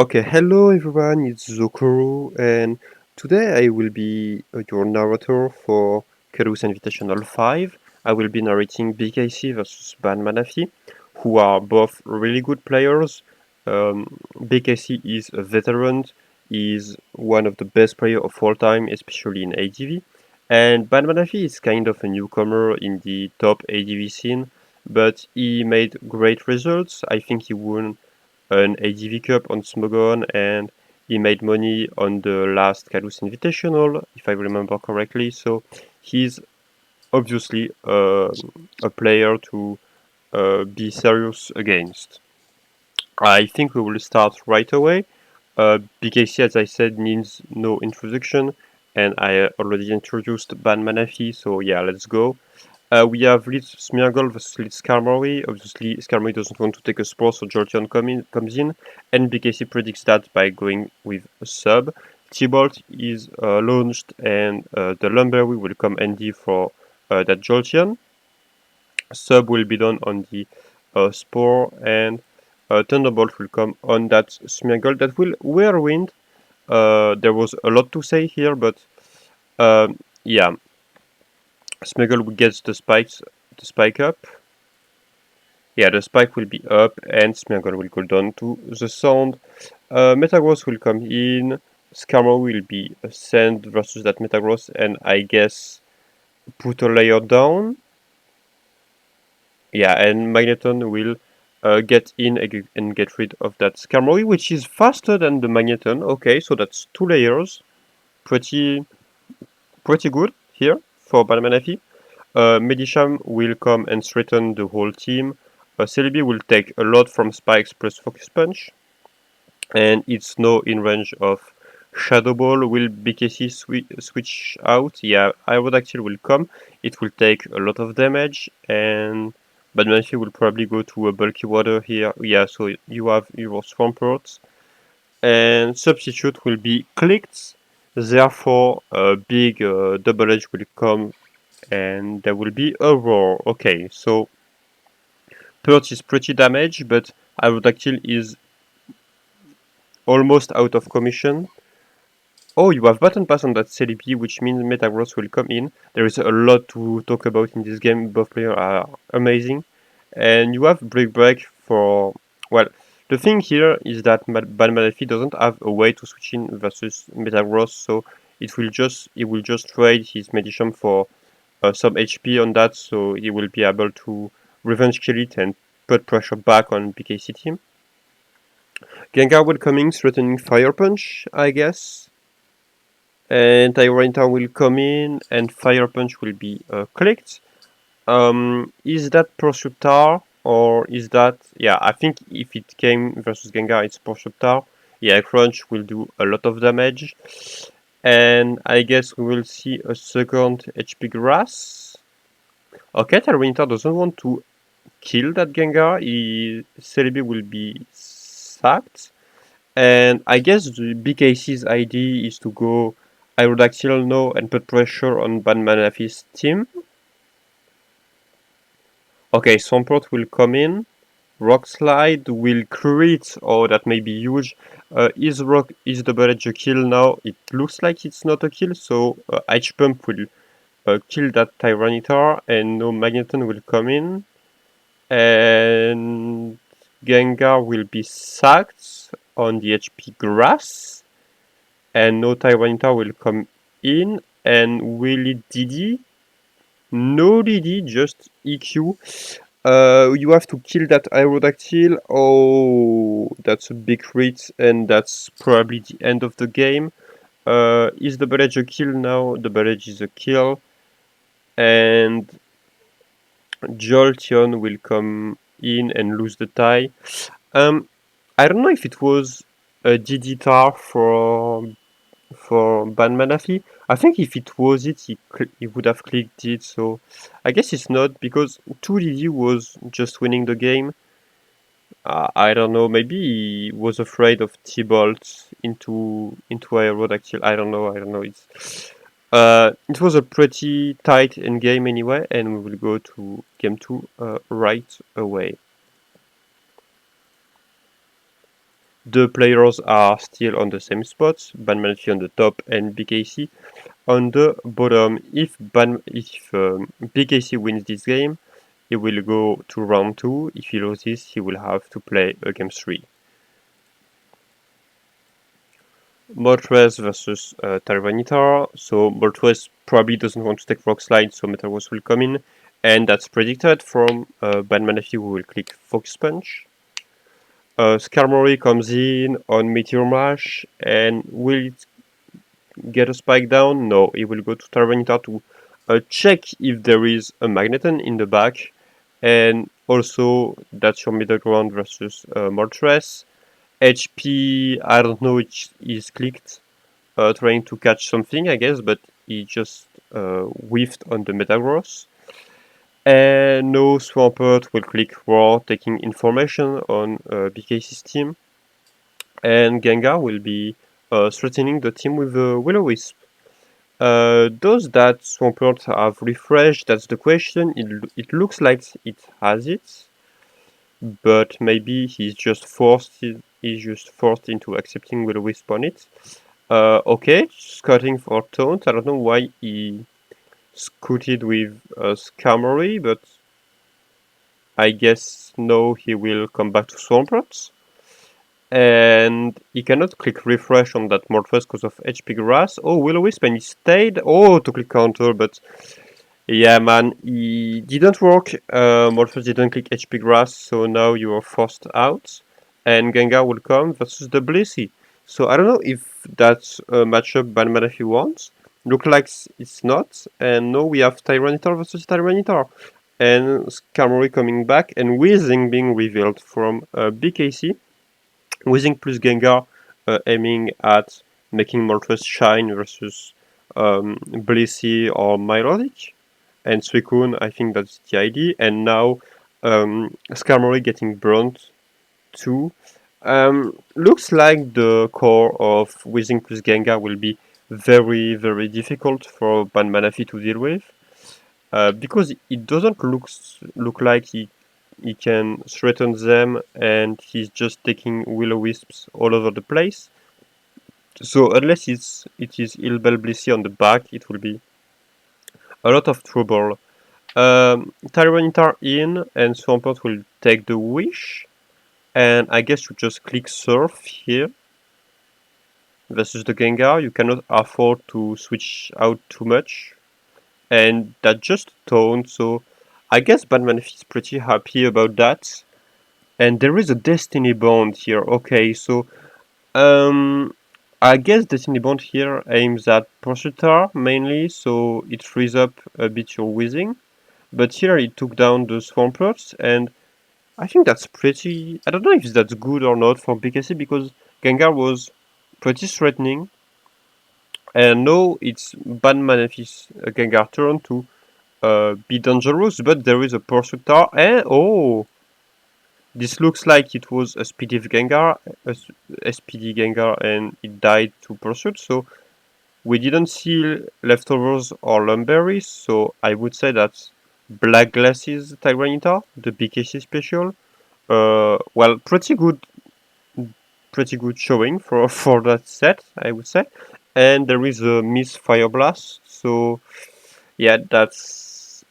Okay, hello everyone, it's Zokuru, and today I will be your narrator for CALLOUS Invitational 5. I will be narrating BKC versus Ban Manafi, who are both really good players. BKC is a veteran, is one of the best players of all time, especially in ADV. And Ban Manafi is kind of a newcomer in the top ADV scene, but he made great results. I think he won an ADV Cup on Smeargle, and he made money on the last CALLOUS Invitational, if I remember correctly. So he's obviously a player to be serious against. I think we will start right away. BKC, as I said, needs no introduction, and I already introduced Ban Manafi, so yeah, let's go. We have Leeds Smeargle versus Leeds Carmory. Obviously, Carmory doesn't want to take a spore, so Jolteon comes in, and BKC predicts that by going with a sub. T-Bolt is launched, and the Lumberry will come handy for that Jolteon. Sub will be done on the spore, and Thunderbolt will come on that Smeargle. That will Whirlwind. There was a lot to say here, but yeah, Smeargle gets the spike up. Yeah, the spike will be up and Smeargle will go down to the sound. Metagross will come in. Skarmory will be a sand versus that Metagross, and I guess put a layer down. Yeah, and Magneton will get in and get rid of that Skarmory, which is faster than the Magneton. Okay, so that's 2 layers. Pretty good here for Balmanafi. Medicham will come and threaten the whole team. Celebi will take a lot from Spikes plus Focus Punch, and it's no in range of Shadow Ball. Will BKC switch out? Yeah, Aerodactyl will come. It will take a lot of damage, and Badmanfi will probably go to a bulky water here. Yeah, so you have your Swampert, and Substitute will be clicked. Therefore, a big double edge will come, and there will be a roar. Okay, so Pert is pretty damaged, but Aerodactyl is almost out of commission. Oh, you have button pass on that Celebi, which means Metagross will come in. There is a lot to talk about in this game. Both players are amazing. And you have Break for... Well, the thing here is that Balmalafi doesn't have a way to switch in versus Metagross, so he will just trade his Medicham for some HP on that, so he will be able to revenge kill it and put pressure back on BKC team. Gengar will coming, threatening Fire Punch, I guess. And Tyranitar will come in, and Fire Punch will be clicked. Is that Prosciuttar, or is that... Yeah, I think if it came versus Gengar, it's Prosciuttar. Yeah, Crunch will do a lot of damage. And I guess we will see a second HP Grass. Okay, Tyranitar doesn't want to kill that Gengar. Celebi will be sacked. And I guess the BKC's idea is to go Aerodactyl now and put pressure on Banmanafi's team. Okay, Swampert will come in. Rock Slide will crit. Oh, that may be huge. Is double edge a kill now? It looks like it's not a kill, so H Pump will kill that Tyranitar, and no Magneton will come in. And Gengar will be sacked on the HP Grass. And no Tyranitar will come in. And will it DD? No DD, just EQ. You have to kill that Aerodactyl. Oh, that's a big crit, and that's probably the end of the game. Is the Edge a kill now? The Edge is a kill. And Jolteon will come in and lose the tie. I don't know if it was a DD-tar for Ban Manafi. I think if it was it, he would have clicked it, so I guess it's not, because 2DD was just winning the game. I don't know, maybe he was afraid of T-Bolt into Aerodactyl. I don't know. It was a pretty tight endgame anyway, and we will go to game 2 right away. The players are still on the same spots, Banmanfi on the top and BKC on the bottom. If BKC wins this game, he will go to round 2. If he loses, he will have to play a game 3. Moltres versus Tyranitar. So Moltres probably doesn't want to take Rock Slide, so Metagross will come in. And that's predicted from Banmanafi, who will click Focus Punch. Carmory comes in on Meteor Mash, and will it get a spike down? No, he will go to Tyranitar to check if there is a Magneton in the back. And also, that's your middle ground versus Moltres. HP, I don't know, it is clicked trying to catch something, I guess, but he just whiffed on the Metagross. And no, Swampert will click Roar, taking information on BKC's team. And Gengar will be threatening the team with a Will-O-Wisp. Does that Swampert have refreshed? That's the question. It looks like it has it, but maybe he's just forced into accepting Will-O-Wisp on it. Okay, scouting for Taunt. I don't know why he scooted with Carmory, but I guess no, he will come back to Swampert. And he cannot click refresh on that Morpheus because of HP Grass. Oh, Will-O-Wisp, and he stayed. Oh, to click counter, but yeah, man, he didn't work. Morpheus didn't click HP Grass, so now you are forced out. And Gengar will come versus the Blissey. So I don't know if that's a matchup Banmanafi wants. Look like it's not. And now we have Tyranitar versus Tyranitar. And Carmory coming back, and Weezing being revealed from BKC. Weezing plus Gengar aiming at making Moltres shine versus Blissey or Milotic. And Suicune, I think that's the idea. And now Skarmory getting burnt too. Looks like the core of Weezing plus Gengar will be very, very difficult for Banmanafi to deal with. Because it doesn't look like he can threaten them, and he's just taking Will-O-Wisps all over the place. So unless it is Ilbel Blissey on the back, it will be a lot of trouble. Tyranitar in, and Swampert will take the Wish, and I guess you just click Surf here. Versus the Gengar, you cannot afford to switch out too much, and that just taunt, so I guess Batman is pretty happy about that. And there is a Destiny Bond here. Okay, so I guess Destiny Bond here aims at Pursuitar mainly, so it frees up a bit your Weezing. But here it took down the Swampert, and I think that's pretty... I don't know if that's good or not for BKC, because Gengar was pretty threatening. And now it's Banmanafi's Gengar turn to be dangerous, but there is a Pursuitar, and oh! This looks like it was a speedy Gengar, SPD Gengar, and it died to Pursuit, so we didn't see leftovers or Lumberries, so I would say that's Black Glasses Tyranitar, the BKC special. Well, pretty good showing for that set, I would say. And there is a Miss Fire Blast, so yeah, that's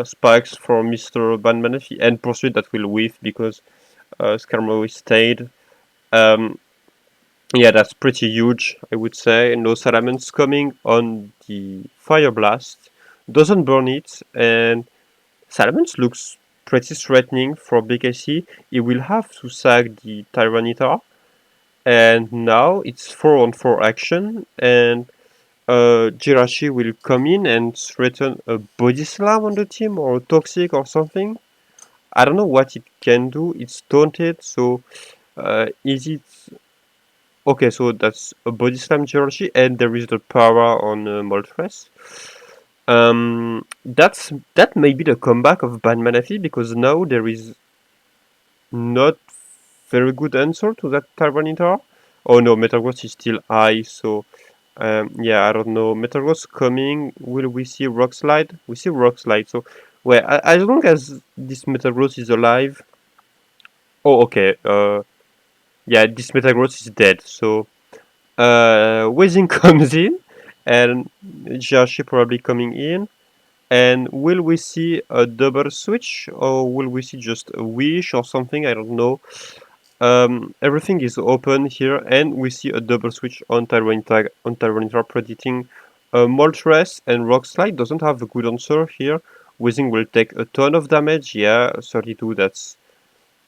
spikes for Mr. Banmanafi and Pursuit that will whiff because Skarmory stayed. Yeah, that's pretty huge, I would say. No Salamence coming on the Fire Blast. Doesn't burn it, and Salamence looks pretty threatening for BKC. He will have to sack the Tyranitar. And now it's 4-on-4 action, and Jirachi will come in and threaten a Body Slam on the team, or a Toxic or something. I don't know what it can do. It's taunted, so is it... Okay, so that's a Body Slam Jirachi, and there is the Para on Moltres. That may be the comeback of Banmanafi, because now there is not very good answer to that Tyranitar. Oh no, Metagross is still high, so yeah, I don't know. Metagross coming, will we see Rock Slide? We see Rock Slide, so well, as long as this Metagross is alive... Oh, okay, Yeah, this Metagross is dead. So Wazing comes in, and Jiashi probably coming in. And will we see a double switch, or will we see just a wish or something? I don't know. Everything is open here, and we see a double switch on Tyranitar predicting Moltres, and Rock Slide doesn't have a good answer here. Whizzing will take a ton of damage. Yeah, 32, that's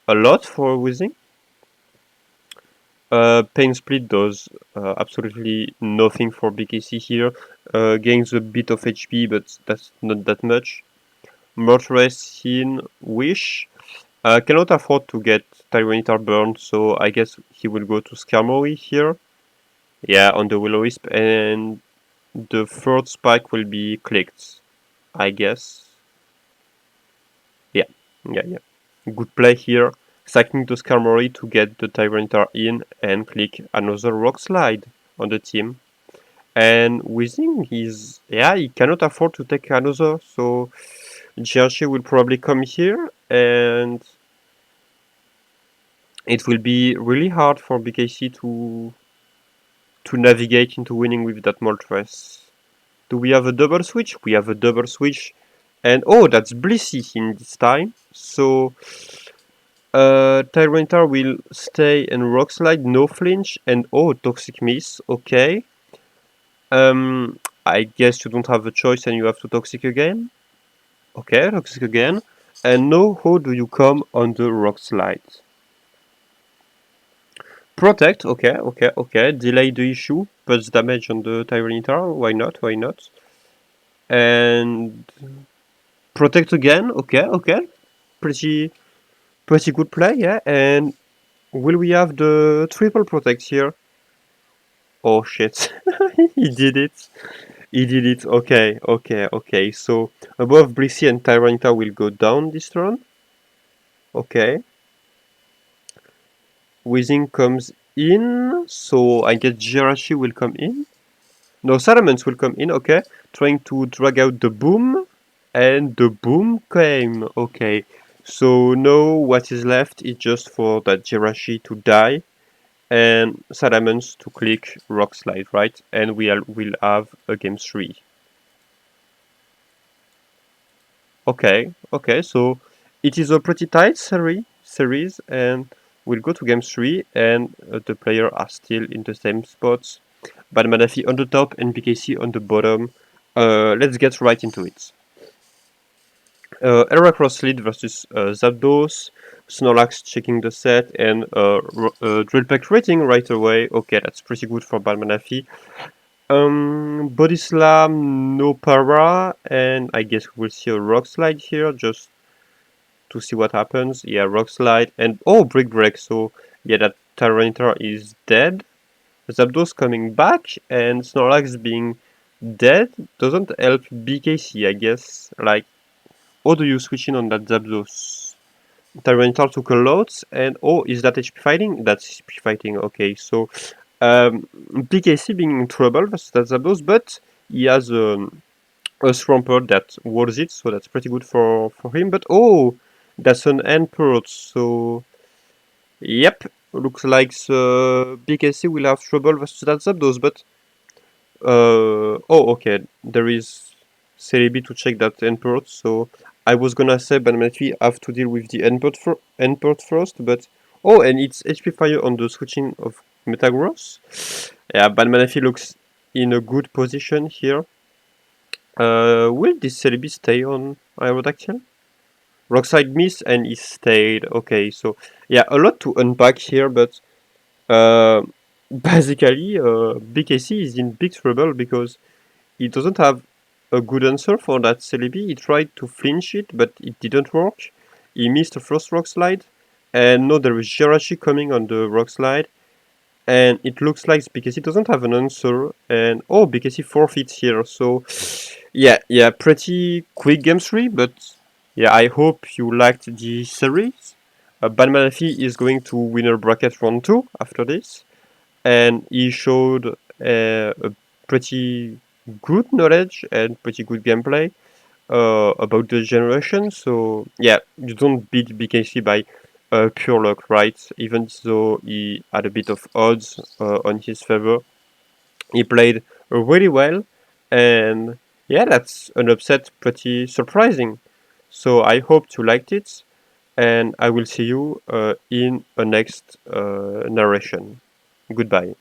a lot for Whizzing. Pain Split does absolutely nothing for BKC here. Gains a bit of HP, but that's not that much. Moltres in Wish. Cannot afford to get Tyranitar burned, so I guess he will go to Carmory here. Yeah, on the Will-O-Wisp, and the third spike will be clicked, I guess. Yeah. Good play here. Sacking to Carmory to get the Tyranitar in and click another Rock Slide on the team. And Whizzing, he cannot afford to take another, so Jiashi will probably come here, and it will be really hard for BKC to navigate into winning with that Moltres. Do we have a double switch? We have a double switch. And oh, that's Blissey in this time. So Tyranitar will stay and Rock Slide, no flinch, and oh, Toxic Miss, okay. I guess you don't have a choice and you have to Toxic again. Okay, Toxic again. And now how do you come on the Rock Slide? Protect, okay. Delay the issue, puts damage on the Tyranitar, why not? And protect again, okay. Pretty good play, yeah. And will we have the triple protect here? Oh shit, he did it. Okay. So above Blissey and Tyranitar will go down this turn. Okay. Whizzing comes in, so I guess Jirachi will come in. No, Salamence will come in, okay. Trying to drag out the boom, and the boom came, okay. So now what is left is just for that Jirachi to die, and Salamence to click Rock Slide, right? And will have a game 3. Okay, so it is a pretty tight series, and we'll go to game 3, and the players are still in the same spots. Badmanafi on the top and BKC on the bottom. Let's get right into it. Era Cross Lead versus Zapdos. Snorlax checking the set, and Drill Peck rating right away. Okay, that's pretty good for Badmanafi. Body Slam, no para, and I guess we'll see a Rock Slide here just to see what happens. Yeah, Rock Slide, and oh, Brick Break, so yeah, that Tyranitar is dead. Zapdos coming back, and Snorlax being dead doesn't help BKC, I guess. Like, how do you switch in on that Zapdos? Tyranitar took a lot, and oh, is that HP fighting? That's HP fighting, okay, so BKC being in trouble versus that Zapdos, but he has a Swampert that worth it, so that's pretty good for him. But oh, that's an Endpert, so yep, looks like BKC will have trouble versus that Zapdos, but oh, okay, there is Celebi to check that Endpert, so I was gonna say Banmanafi have to deal with the Endpert first, but oh, and it's HP Fire on the switching of Metagross. Yeah, Banmanafi looks in a good position here. Will this Celebi stay on Aerodactyl? Rockside miss and he stayed. Okay, so yeah, a lot to unpack here, but uh, basically BKC is in big trouble because he doesn't have a good answer for that Celebi. He tried to flinch it, but it didn't work. He missed the first Rock Slide, and now there is Jirachi coming on the Rock Slide, and it looks like BKC doesn't have an answer, and oh, BKC forfeits here, so yeah, pretty quick game 3, but yeah, I hope you liked the series. Banmanafi is going to winner bracket round 2 after this, and he showed a pretty good knowledge and pretty good gameplay. About the generation. So yeah, you don't beat BKC by 1 or 2 games. You beat BKC by 3 or 4 games. So yeah, I hope you liked the series. Banmanafi is going to winner bracket round 2 after this, and he showed a pretty good knowledge and pretty good gameplay about the generation. So yeah, you don't beat BKC by 1 or 2 games. pure luck, right? Even though he had a bit of odds on his favor, he played really well, and yeah, that's an upset pretty surprising. So I hope you liked it, and I will see you in a next narration. Goodbye.